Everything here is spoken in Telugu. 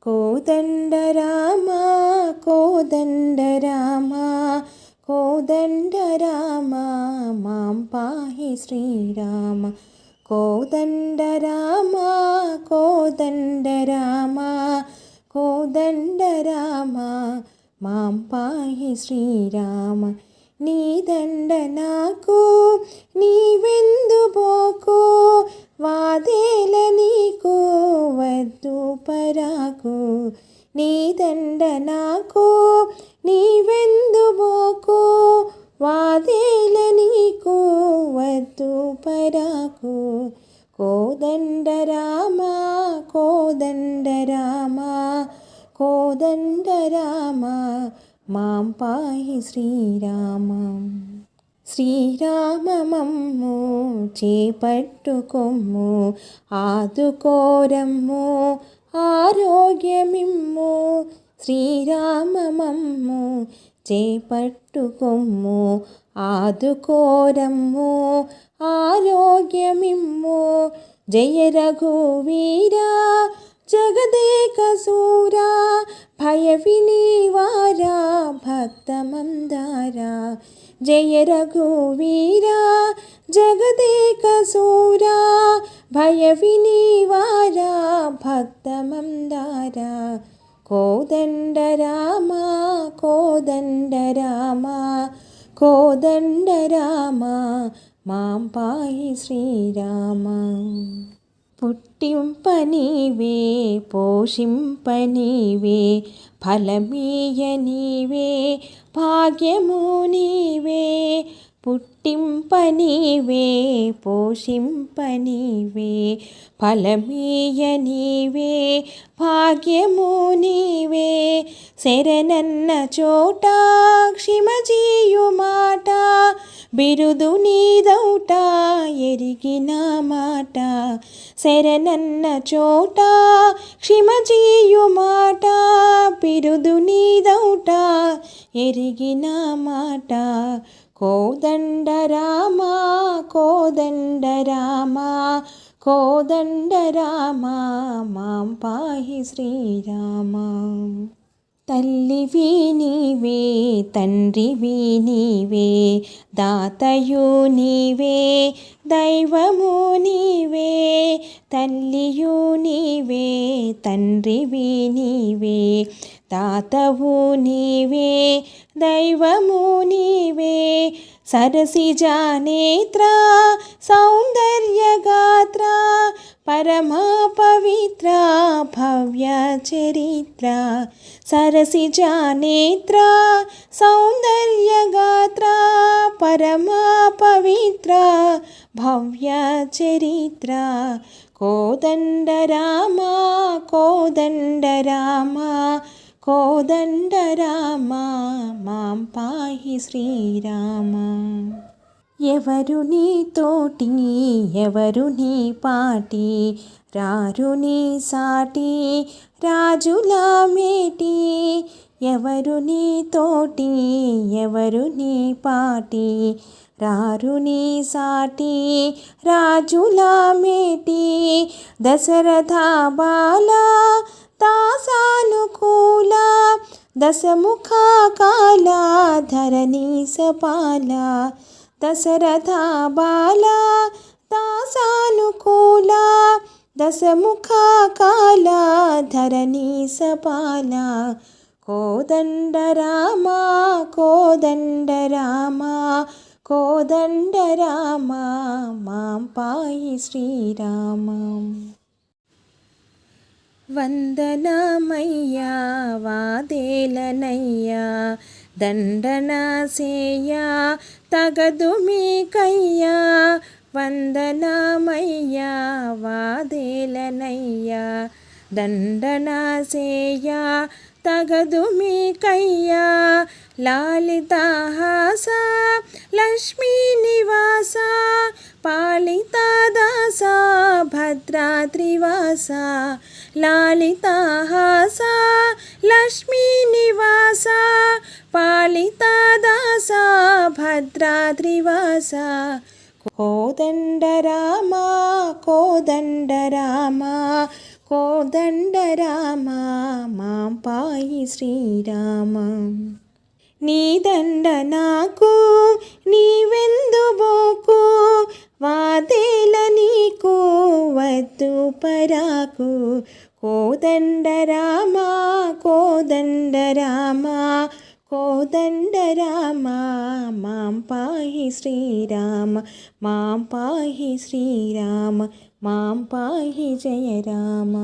కోదండరామ కోదండరామ కోదండరామ మాం పాహి శ్రీరామ. కోదండరామ కోదండరామ కోదండరామ మాం పాహి శ్రీరామ. నీ దండ నాకు నీవెందుబోకు, వాదేల నీకు వద్దు పరాకు. నీ దండ నాకు నీవెందుబోకు, వాదేల నీకు వద్దు పరాకు. కోదండరామ కోదండరామ కోదండరామ మాం పాహి శ్రీరామ. శ్రీరామ మమ్ము చేపట్టుకొమ్ము, ఆదుకోరమ్ము ఆరోగ్యమిమ్ము. శ్రీరామ మమ్ము చేపట్టుకొమ్ము, ఆదుకోరమ్ము ఆరోగ్యమిమ్ము. జయ రఘువీరా జగదేక సూరా, భయ వినివారా భక్తమందారా. జయ రఘువీరా జగదేక సూరా, భయ వినివారా భక్తమందారా. కోదండరామ కోదండరామ కోదండరామ మాం పాహి శ్రీరామ. పుట్టింపనీవే పోషింపనీవే, ఫలమీయనీవే భాగ్యము నీవే. పుట్టింపనీవే పోషింపనీవే, ఫలమీయనీవే భాగ్యము నీవే. శరణన్న చోట క్షిమజీయు మాట, బిరుదు నీదౌట ఎరిగిన మాట. శరణన్న చోట క్షిమజీయు మాట, బిరుదు నీదౌట ఎరిగిన మాట. కోదండరామ కోదండరామ కోదండరామ మాం పాహి శ్రీరామ. తల్లివి నీవే తండ్రివి నీవే, దాతయు నీవే దైవము నీవే. తల్లియు నీవే తండ్రివి నీవే, దాతవు నీవే దైవము నీవే. సరసిజా నేత్ర సౌందర్యగాత్ర, పరమా పవిత్ర భవ్య చరిత్ర. సరసిజా నేత్ర సౌందర్యగాత్ర, పరమా పవిత్ర భవ్య చరిత్ర. కోదండరామ కోదండరామ కోదండరామ మాం పాహి శ్రీరామ. ఎవరు నీ తోటి ఎవరు నీ పాటి, రారు నీ సాటి రాజుల మేటి. ఎవరు నీ తోటి ఎవరు నీ పాటి, రారు నీ సాటి రాజుల మేటి. దశరథ బాల దాసానుకూల, దశముఖ కాల ధరణి సపాల. దశరథ బాల దాసానుకూల, దశముఖ కాల ధరణి సపాల. కోదండరామ కోదండరామ కోదండరామ మాం పాహి శ్రీరామ. వందనమయ్యా వాదేలనయ్యా, దండనాసేయ తగదు మీకయ్యా. వందనమయ్యా వాదేలనయ్యా, దండనాసేయ తగదు మీకయ్యా. లాలితాహాస లక్ష్మీ నివాస, పాలితాదాస భద్రాద్రివాస. లాలితాహాస లక్ష్మీ నివాస, పాలితాదాస భద్రాద్రివాస. కోదండరామ కోదండరామ కోదండ రామ మాం పాహి శ్రీరామ. నీదండ నాకు నీవెందుబోకు, వాదేల నీకు వద్దు పరాకు. కోదండ రామ కోదండ రామ కోదండ రామ మాం పాహి శ్రీరామ. మాం పాహి శ్రీరామ, మాం పాహి జయ రామ.